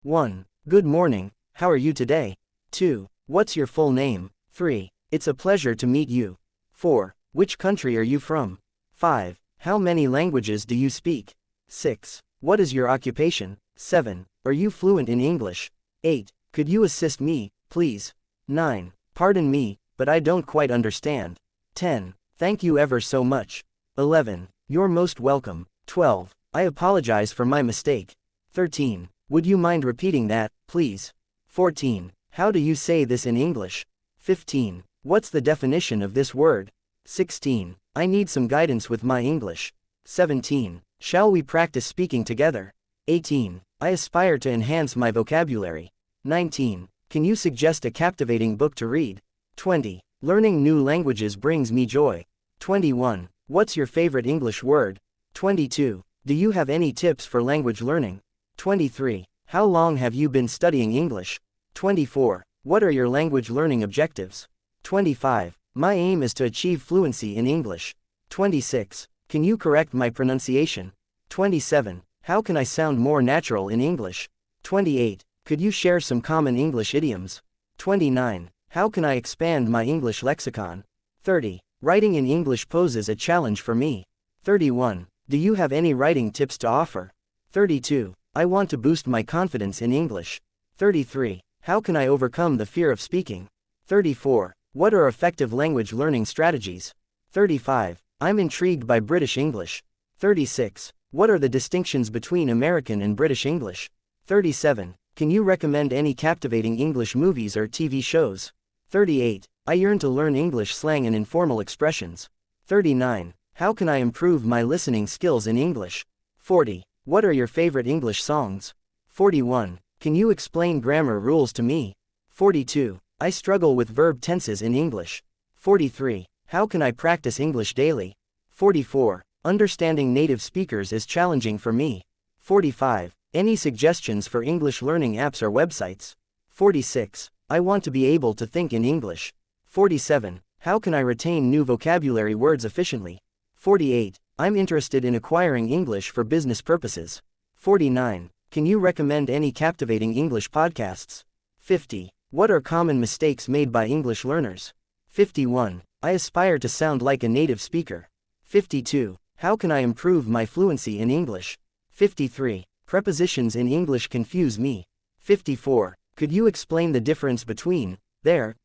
1. Good morning, how are you today? 2. What's your full name? 3. It's a pleasure to meet you. 4. Which country are you from? 5. How many languages do you speak? 6. What is your occupation? 7. Are you fluent in English? 8. Could you assist me, please? 9. Pardon me, but I don't quite understand. 10. Thank you ever so much. 11. You're most welcome. 12. I apologize for my mistake. 13. Would you mind repeating that, please? 14. How do you say this in English? 15. What's the definition of this word? 16. I need some guidance with my English. 17. Shall we practice speaking together? 18. I aspire to enhance my vocabulary. 19. Can you suggest a captivating book to read? 20. Learning new languages brings me joy. 21. What's your favorite English word? 22. Do you have any tips for language learning? 23. How long have you been studying English? 24. What are your language learning objectives? 25. My aim is to achieve fluency in English. 26. Can you correct my pronunciation? 27. How can I sound more natural in English? 28. Could you share some common English idioms? 29. How can I expand my English lexicon? 30. Writing in English poses a challenge for me. 31. Do you have any writing tips to offer? 32. I want to boost my confidence in English. 33. How can I overcome the fear of speaking? 34. What are effective language learning strategies? 35. I'm intrigued by British English. 36. What are the distinctions between American and British English? 37. Can you recommend any captivating English movies or TV shows? 38. I yearn to learn English slang and informal expressions. 39. How can I improve my listening skills in English? 40. What are your favorite English songs? 41. Can you explain grammar rules to me? 42. I struggle with verb tenses in English. 43. How can I practice English daily? 44. Understanding native speakers is challenging for me. 45. Any suggestions for English learning apps or websites? 46. I want to be able to think in English. 47. How can I retain new vocabulary words efficiently? 48. I'm interested in acquiring English for business purposes. 49. Can you recommend any captivating English podcasts? 50. What are common mistakes made by English learners? 51. I aspire to sound like a native speaker. 52. How can I improve my fluency in English? 53. Prepositions in English confuse me. 54. Could you explain the difference between there,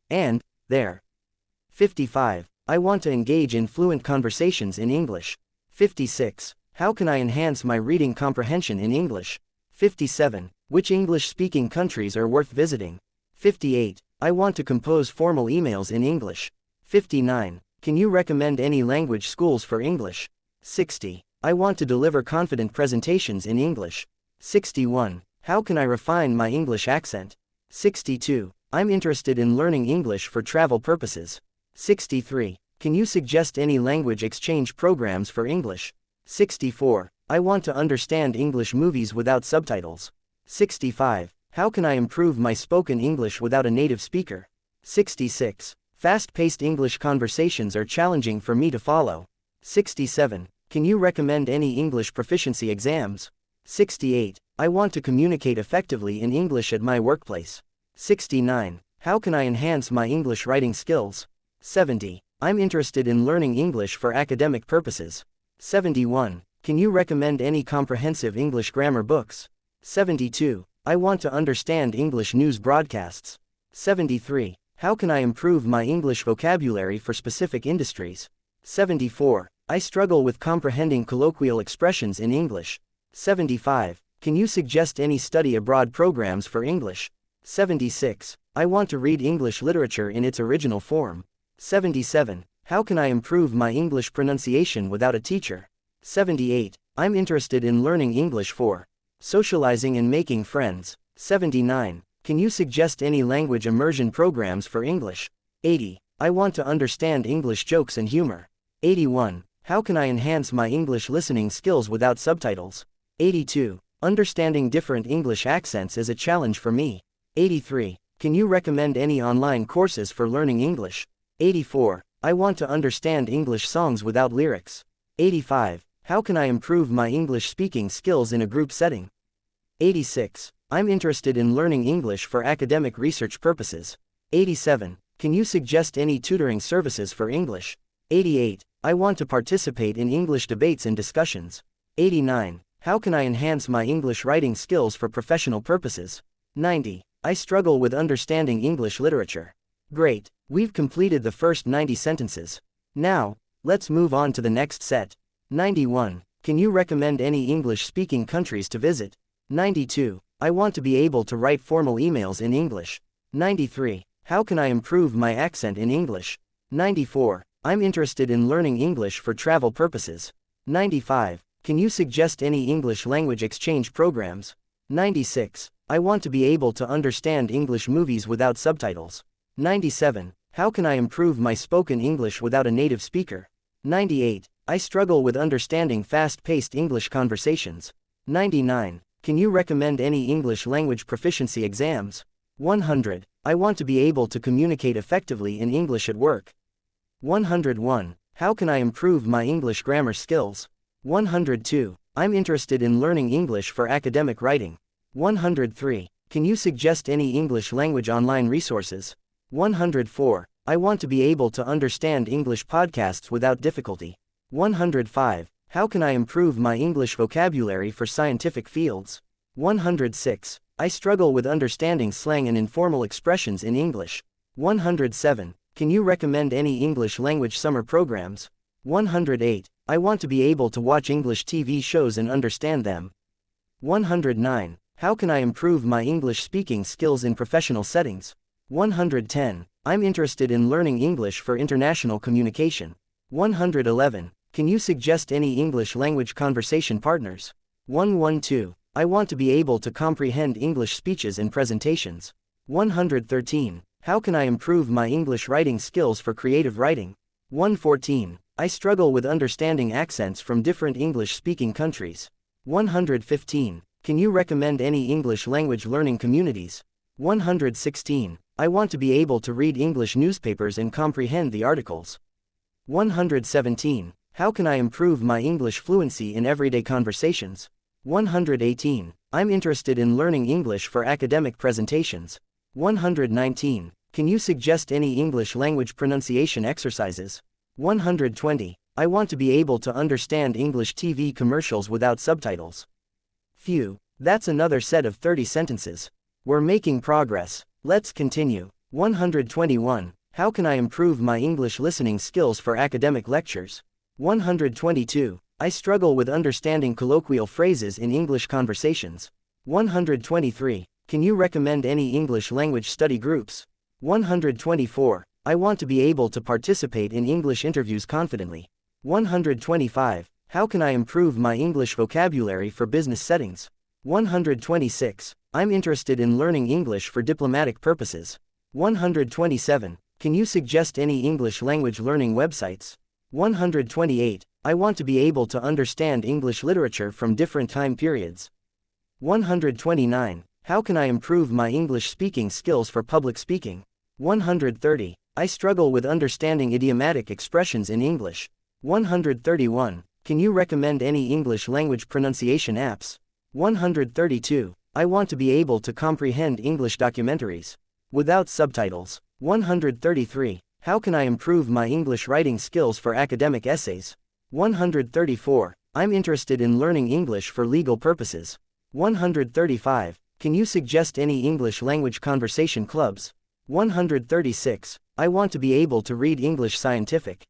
and there? 55. I want to engage in fluent conversations in English. 56. How can I enhance my reading comprehension in English? 57. Which English-speaking countries are worth visiting? 58. I want to compose formal emails in English. 59. Can you recommend any language schools for English? 60. I want to deliver confident presentations in English. 61. How can I refine my English accent? 62. I'm interested in learning English for travel purposes. 63. Can you suggest any language exchange programs for English? 64. I want to understand English movies without subtitles. 65. How can I improve my spoken English without a native speaker? 66. Fast-paced English conversations are challenging for me to follow. 67. Can you recommend any English proficiency exams? 68. I want to communicate effectively in English at my workplace. 69. How can I enhance my English writing skills? 70. I'm interested in learning English for academic purposes. 71. Can you recommend any comprehensive English grammar books? 72. I want to understand English news broadcasts. 73. How can I improve my English vocabulary for specific industries? 74. I struggle with comprehending colloquial expressions in English. 75. Can you suggest any study abroad programs for English? 76. I want to read English literature in its original form. 77. How can I improve my English pronunciation without a teacher? 78. I'm interested in learning English for socializing and making friends. 79. Can you suggest any language immersion programs for English? 80. I want to understand English jokes and humor. 81. How can I enhance my English listening skills without subtitles? 82. Understanding different English accents is a challenge for me. 83. Can you recommend any online courses for learning English? 84. I want to understand English songs without lyrics. 85. How can I improve my English speaking skills in a group setting? 86. I'm interested in learning English for academic research purposes. 87. Can you suggest any tutoring services for English? 88. I want to participate in English debates and discussions. 89. How can I enhance my English writing skills for professional purposes? 90. I struggle with understanding English literature. Great, we've completed the first 90 sentences. Now, let's move on to the next set. 91. Can you recommend any English-speaking countries to visit? 92. I want to be able to write formal emails in English. 93. How can I improve my accent in English? 94. I'm interested in learning English for travel purposes. 95. Can you suggest any English language exchange programs? 96. I want to be able to understand English movies without subtitles. 97. How can I improve my spoken English without a native speaker? 98. I struggle with understanding fast-paced English conversations. 99. Can you recommend any English language proficiency exams? 100. I want to be able to communicate effectively in English at work. 101. How can I improve my English grammar skills? 102. I'm interested in learning English for academic writing. 103. Can you suggest any English language online resources? 104. I want to be able to understand English podcasts without difficulty. 105. How can I improve my English vocabulary for scientific fields? 106. I struggle with understanding slang and informal expressions in English. 107. Can you recommend any English language summer programs? 108. I want to be able to watch English TV shows and understand them. 109. How can I improve my English speaking skills in professional settings? 110. I'm interested in learning English for international communication. 111. Can you suggest any English language conversation partners? 112. I want to be able to comprehend English speeches and presentations. 113. How can I improve my English writing skills for creative writing? 114. I struggle with understanding accents from different English-speaking countries. 115. Can you recommend any English language learning communities? 116. I want to be able to read English newspapers and comprehend the articles. 117. How can I improve my English fluency in everyday conversations? 118. I'm interested in learning English for academic presentations. 119. Can you suggest any English language pronunciation exercises? 120. I want to be able to understand English TV commercials without subtitles. Phew, that's another set of 30 sentences. We're making progress. Let's continue. 121. How can I improve my English listening skills for academic lectures? 122. I struggle with understanding colloquial phrases in English conversations. 123. Can you recommend any English language study groups? 124. I want to be able to participate in English interviews confidently. 125. How can I improve my English vocabulary for business settings? 126. I'm interested in learning English for diplomatic purposes. 127. Can you suggest any English language learning websites? 128. I want to be able to understand English literature from different time periods. 129. How can I improve my English speaking skills for public speaking? 130. I struggle with understanding idiomatic expressions in English. 131. Can you recommend any English language pronunciation apps? 132. I want to be able to comprehend English documentaries without subtitles. 133. How can I improve my English writing skills for academic essays? 134. I'm interested in learning English for legal purposes. 135. Can you suggest any English language conversation clubs? 136. I want to be able to read English scientific